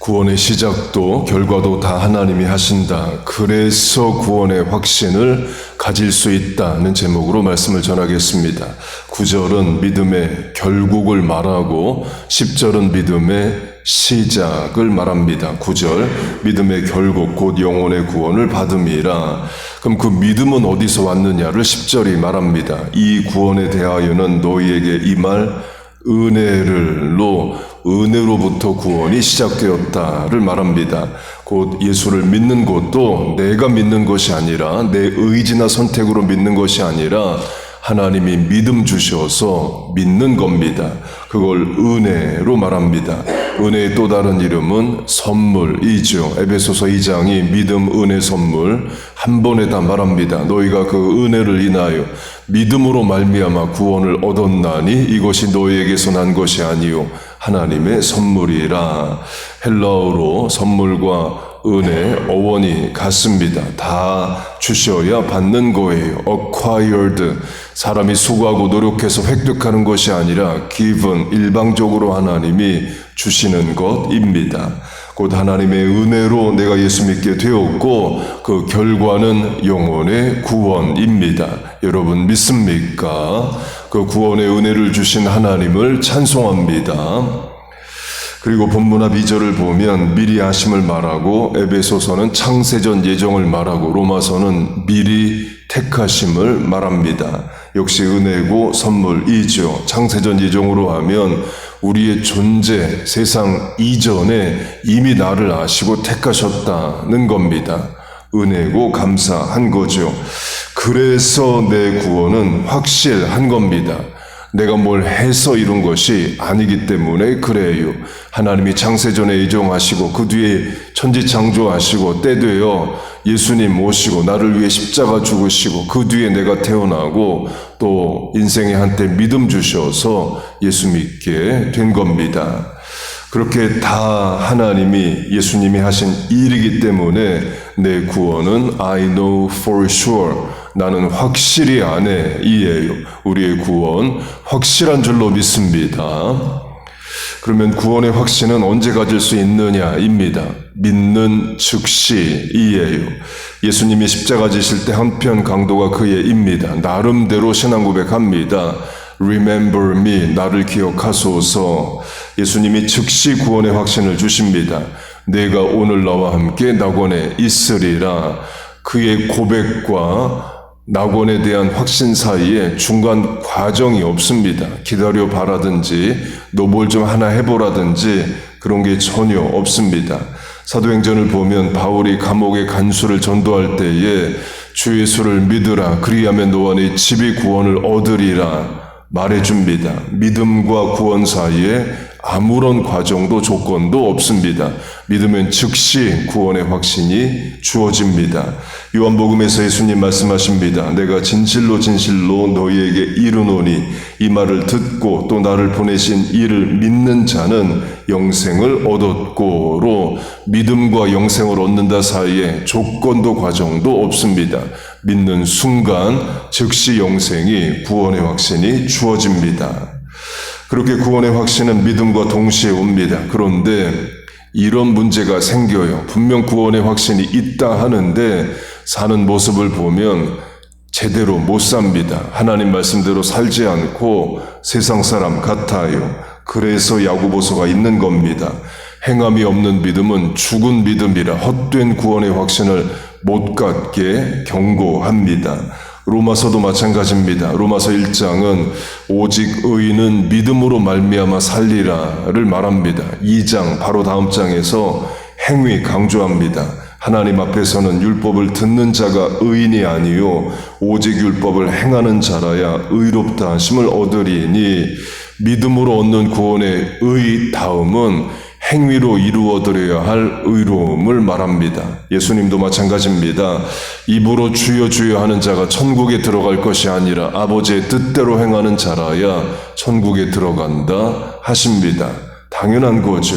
구원의 시작도 결과도 다 하나님이 하신다. 그래서 구원의 확신을 가질 수 있다는 제목으로 말씀을 전하겠습니다. 9절은 믿음의 결국을 말하고 10절은 믿음의 시작을 말합니다. 9절 믿음의 결국 곧 영혼의 구원을 받음이라. 그럼 그 믿음은 어디서 왔느냐를 10절이 말합니다. 이 구원에 대하여는 너희에게 임할 은혜로부터 구원이 시작되었다를 말합니다. 곧 예수를 믿는 것도 내가 믿는 것이 아니라 내 의지나 선택으로 믿는 것이 아니라 하나님이 믿음 주셔서 믿는 겁니다. 그걸 은혜로 말합니다. 은혜의 또 다른 이름은 선물이죠. 에베소서 2장이 믿음, 은혜, 선물 한 번에 다 말합니다. 너희가 그 은혜를 인하여 믿음으로 말미암아 구원을 얻었나니 이것이 너희에게서 난 것이 아니요 하나님의 선물이라. 헬라어로 선물과 은혜, 어원이 같습니다. 다 주셔야 받는 거예요. acquired, 사람이 수고하고 노력해서 획득하는 것이 아니라 given, 일방적으로 하나님이 주시는 것입니다. 곧 하나님의 은혜로 내가 예수 믿게 되었고 그 결과는 영혼의 구원입니다. 여러분 믿습니까? 그 구원의 은혜를 주신 하나님을 찬송합니다. 그리고 본문 앞 2절을 보면 미리 하심을 말하고 에베소서는 창세전 예정을 말하고 로마서는 미리 택하심을 말합니다. 역시 은혜고 선물이죠. 창세전 예정으로 하면 우리의 존재 세상 이전에 이미 나를 아시고 택하셨다는 겁니다. 은혜고 감사한 거죠. 그래서 내 구원은 확실한 겁니다. 내가 뭘 해서 이룬 것이 아니기 때문에 그래요. 하나님이 창세전에 예정하시고 그 뒤에 천지창조하시고 때되어 예수님 모시고 나를 위해 십자가 죽으시고 그 뒤에 내가 태어나고 또 인생에 한때 믿음 주셔서 예수 믿게 된 겁니다. 그렇게 다 하나님이 예수님이 하신 일이기 때문에 내 구원은 I know for sure, 나는 확실히 아네 이에요. 우리의 구원 확실한 줄로 믿습니다. 그러면 구원의 확신은 언제 가질 수 있느냐입니다. 믿는 즉시이에요. 예수님이 십자가 지실 때 한편 강도가 그의 입니다. 나름대로 신앙 고백합니다. Remember me, 나를 기억하소서. 예수님이 즉시 구원의 확신을 주십니다. 내가 오늘 나와 함께 낙원에 있으리라. 그의 고백과 낙원에 대한 확신 사이에 중간 과정이 없습니다. 기다려 봐라든지 너 뭘 좀 하나 해보라든지 그런 게 전혀 없습니다. 사도행전을 보면 바울이 감옥의 간수를 전도할 때에 주 예수를 믿으라 그리하면 너 안에 집이 구원을 얻으리라 말해줍니다. 믿음과 구원 사이에 아무런 과정도 조건도 없습니다. 믿으면 즉시 구원의 확신이 주어집니다. 요한복음에서 예수님 말씀하십니다. 내가 진실로 진실로 너희에게 이르노니 이 말을 듣고 또 나를 보내신 이를 믿는 자는 영생을 얻었고로 믿음과 영생을 얻는다 사이에 조건도 과정도 없습니다. 믿는 순간 즉시 영생이 구원의 확신이 주어집니다. 그렇게 구원의 확신은 믿음과 동시에 옵니다. 그런데 이런 문제가 생겨요. 분명 구원의 확신이 있다 하는데 사는 모습을 보면 제대로 못 삽니다. 하나님 말씀대로 살지 않고 세상 사람 같아요. 그래서 야고보서가 있는 겁니다. 행함이 없는 믿음은 죽은 믿음이라 헛된 구원의 확신을 못 갖게 경고합니다. 로마서도 마찬가지입니다. 로마서 1장은 오직 의인은 믿음으로 말미암아 살리라를 말합니다. 2장 바로 다음 장에서 행위 강조합니다. 하나님 앞에서는 율법을 듣는 자가 의인이 아니요 오직 율법을 행하는 자라야 의롭다 하심을 얻으리니 믿음으로 얻는 구원의 의 다음은 행위로 이루어드려야 할 의로움을 말합니다. 예수님도 마찬가지입니다. 입으로 주여 주여 하는 자가 천국에 들어갈 것이 아니라 아버지의 뜻대로 행하는 자라야 천국에 들어간다 하십니다. 당연한 거죠.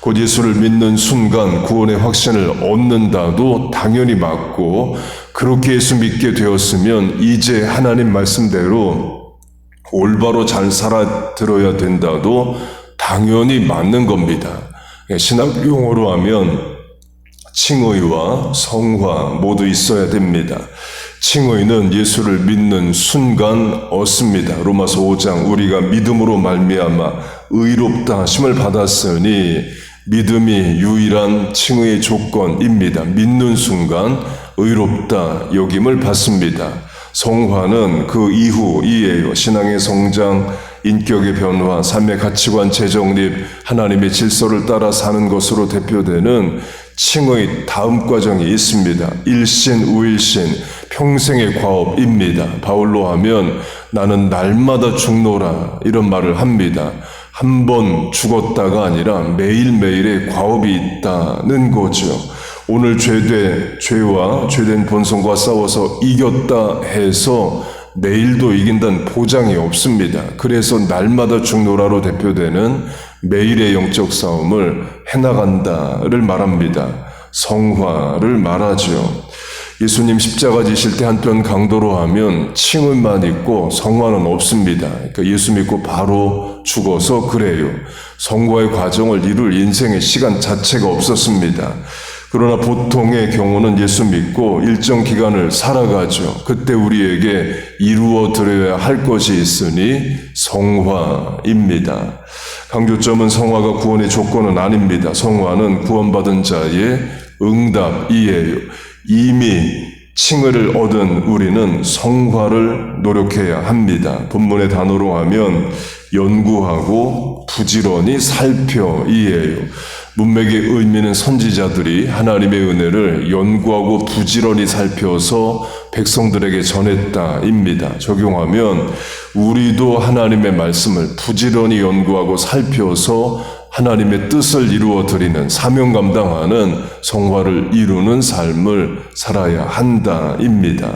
곧 예수를 믿는 순간 구원의 확신을 얻는다도 당연히 맞고 그렇게 예수 믿게 되었으면 이제 하나님 말씀대로 올바로 잘 살아들어야 된다도 당연히 맞는 겁니다. 신학 용어로 하면 칭의와 성화 모두 있어야 됩니다. 칭의는 예수를 믿는 순간 얻습니다. 로마서 5장 우리가 믿음으로 말미암아 의롭다 하심을 받았으니 믿음이 유일한 칭의의 조건입니다. 믿는 순간 의롭다 여김을 받습니다. 성화는 그 이후이에요. 신앙의 성장, 인격의 변화, 삶의 가치관 재정립, 하나님의 질서를 따라 사는 것으로 대표되는 칭의 다음 과정이 있습니다. 일신, 우일신, 평생의 과업입니다. 바울로 하면 나는 날마다 죽노라 이런 말을 합니다. 한 번 죽었다가 아니라 매일매일의 과업이 있다는 거죠. 오늘 죄와 죄된 본성과 싸워서 이겼다 해서 내일도 이긴다는 보장이 없습니다. 그래서 날마다 죽노라로 대표되는 매일의 영적 싸움을 해나간다를 말합니다. 성화를 말하죠. 예수님 십자가 지실 때 한편 강도로 하면 칭의만 있고 성화는 없습니다. 그러니까 예수 믿고 바로 죽어서 그래요. 성화의 과정을 이룰 인생의 시간 자체가 없었습니다. 그러나 보통의 경우는 예수 믿고 일정 기간을 살아가죠. 그때 우리에게 이루어 드려야 할 것이 있으니 성화입니다. 강조점은 성화가 구원의 조건은 아닙니다. 성화는 구원받은 자의 응답이에요. 이미 칭의를 얻은 우리는 성화를 노력해야 합니다. 본문의 단어로 하면 연구하고 부지런히 살펴이에요. 문맥의 의미는 선지자들이 하나님의 은혜를 연구하고 부지런히 살펴서 백성들에게 전했다입니다. 적용하면 우리도 하나님의 말씀을 부지런히 연구하고 살펴서 하나님의 뜻을 이루어 드리는 사명 감당하는 성화를 이루는 삶을 살아야 한다입니다.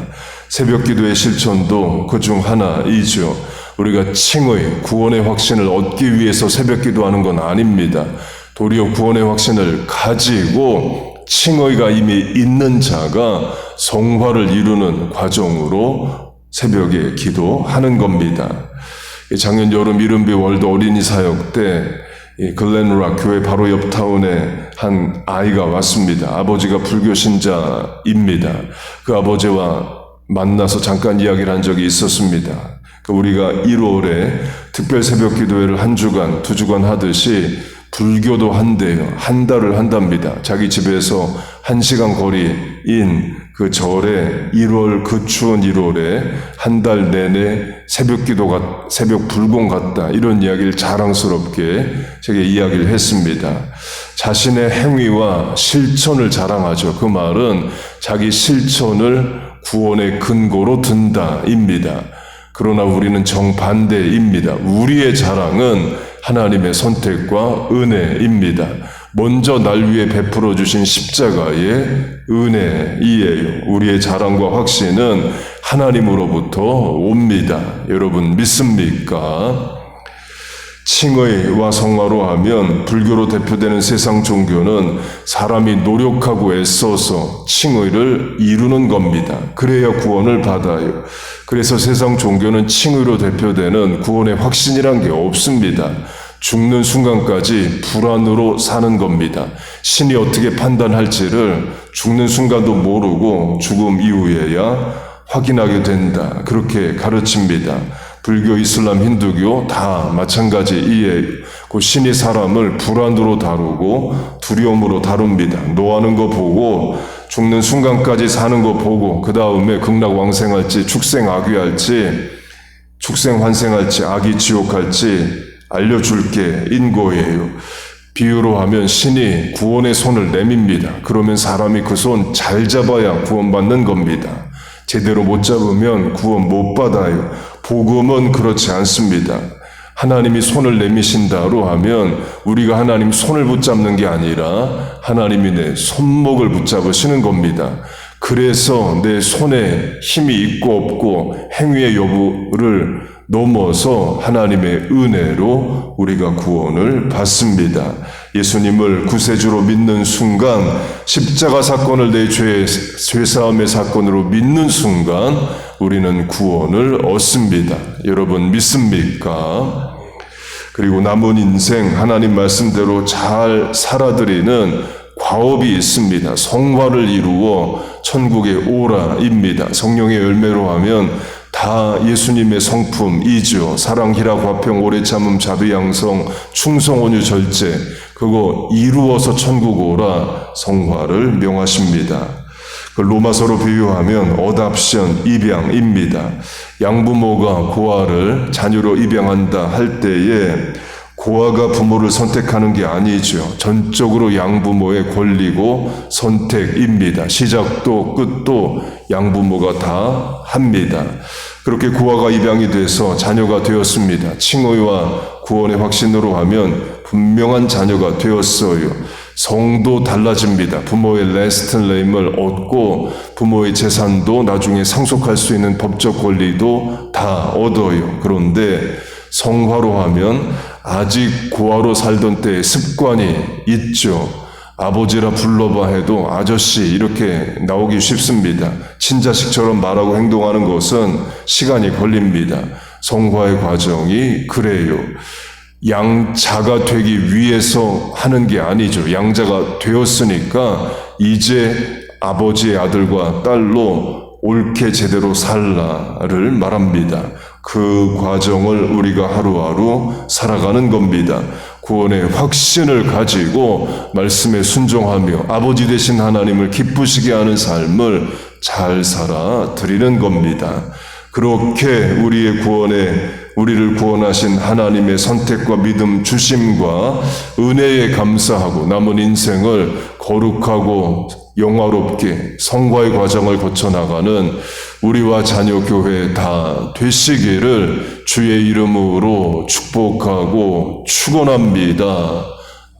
새벽 기도의 실천도 그중 하나이죠. 우리가 칭의, 구원의 확신을 얻기 위해서 새벽 기도하는 건 아닙니다. 도리어 구원의 확신을 가지고 칭의가 이미 있는 자가 성화를 이루는 과정으로 새벽에 기도하는 겁니다. 작년 여름 이른비 월드 어린이 사역 때 글렌락 교회 바로 옆 타운에 한 아이가 왔습니다. 아버지가 불교 신자입니다. 그 아버지와 만나서 잠깐 이야기를 한 적이 있었습니다. 우리가 1월에 특별 새벽 기도회를 한 주간, 2주간 하듯이 불교도 한대요. 한 달을 한답니다. 자기 집에서 1시간 거리인 그 절에 1월, 그 추운 1월에 한 달 내내 새벽 불공 같다. 이런 이야기를 자랑스럽게 제게 이야기를 했습니다. 자신의 행위와 실천을 자랑하죠. 그 말은 자기 실천을 구원의 근거로 든다입니다. 그러나 우리는 정반대입니다. 우리의 자랑은 하나님의 선택과 은혜입니다. 먼저 날 위해 베풀어 주신 십자가의 은혜이에요. 우리의 자랑과 확신은 하나님으로부터 옵니다. 여러분 믿습니까? 칭의와 성화로 하면 불교로 대표되는 세상 종교는 사람이 노력하고 애써서 칭의를 이루는 겁니다. 그래야 구원을 받아요. 그래서 세상 종교는 칭의로 대표되는 구원의 확신이란 게 없습니다. 죽는 순간까지 불안으로 사는 겁니다. 신이 어떻게 판단할지를 죽는 순간도 모르고 죽음 이후에야 확인하게 된다. 그렇게 가르칩니다. 불교, 이슬람, 힌두교 다 마찬가지이에요. 그 신이 사람을 불안으로 다루고 두려움으로 다룹니다. 노하는 거 보고 죽는 순간까지 사는 거 보고 그 다음에 극락왕생할지 축생악귀할지 축생환생할지 악이 지옥할지 알려줄게 인고예요. 비유로 하면 신이 구원의 손을 내밉니다. 그러면 사람이 그 손 잘 잡아야 구원받는 겁니다. 제대로 못 잡으면 구원 못 받아요. 복음은 그렇지 않습니다. 하나님이 손을 내미신다로 하면 우리가 하나님 손을 붙잡는 게 아니라 하나님이 내 손목을 붙잡으시는 겁니다. 그래서 내 손에 힘이 있고 없고 행위의 여부를 넘어서 하나님의 은혜로 우리가 구원을 받습니다. 예수님을 구세주로 믿는 순간 십자가 사건을 내 죄사함의 사건으로 믿는 순간 우리는 구원을 얻습니다. 여러분 믿습니까? 그리고 남은 인생 하나님 말씀대로 잘 살아드리는 과업이 있습니다. 성화를 이루어 천국에 오라입니다. 성령의 열매로 하면 다 예수님의 성품이죠. 사랑, 희락, 화평, 오래 참음, 자비, 양성, 충성, 온유, 절제, 그거 이루어서 천국 오라 성화를 명하십니다. 그 로마서로 비유하면 어답션, 입양입니다. 양부모가 고아를 자녀로 입양한다 할 때에 고아가 부모를 선택하는 게 아니죠. 전적으로 양부모의 권리고 선택입니다. 시작도 끝도 양부모가 다 합니다. 그렇게 고아가 입양이 돼서 자녀가 되었습니다. 칭의와 구원의 확신으로 하면 분명한 자녀가 되었어요. 성도 달라집니다. 부모의 레스트 네임을 얻고 부모의 재산도 나중에 상속할 수 있는 법적 권리도 다 얻어요. 그런데 성화로 하면 아직 고아로 살던 때의 습관이 있죠. 아버지라 불러봐 해도 아저씨 이렇게 나오기 쉽습니다. 친자식처럼 말하고 행동하는 것은 시간이 걸립니다. 성화의 과정이 그래요. 양자가 되기 위해서 하는 게 아니죠. 양자가 되었으니까 이제 아버지의 아들과 딸로 옳게 제대로 살라를 말합니다. 그 과정을 우리가 하루하루 살아가는 겁니다. 구원의 확신을 가지고 말씀에 순종하며 아버지 되신 하나님을 기쁘시게 하는 삶을 잘 살아 드리는 겁니다. 그렇게 우리를 구원하신 하나님의 선택과 믿음 주심과 은혜에 감사하고 남은 인생을 거룩하고 영화롭게 성화의 과정을 거쳐 나가는 우리와 자녀 교회 다 되시기를 주의 이름으로 축복하고 축원합니다.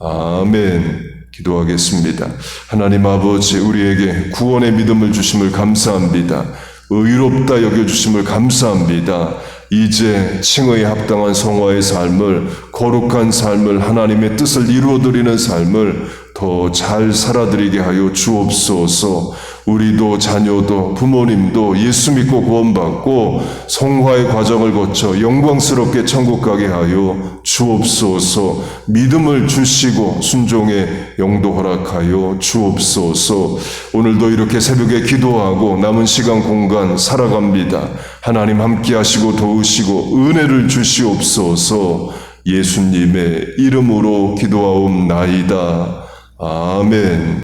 아멘. 기도하겠습니다. 하나님 아버지, 우리에게 구원의 믿음을 주심을 감사합니다. 의롭다 여겨주심을 감사합니다. 이제 칭의에 합당한 성화의 삶을, 거룩한 삶을, 하나님의 뜻을 이루어드리는 삶을 더 잘 살아드리게 하여 주옵소서. 우리도 자녀도 부모님도 예수 믿고 구원받고 성화의 과정을 거쳐 영광스럽게 천국 가게 하여 주옵소서. 믿음을 주시고 순종의 영도 허락하여 주옵소서. 오늘도 이렇게 새벽에 기도하고 남은 시간 공간 살아갑니다. 하나님 함께 하시고 도우시고 은혜를 주시옵소서. 예수님의 이름으로 기도하옵나이다. 아멘.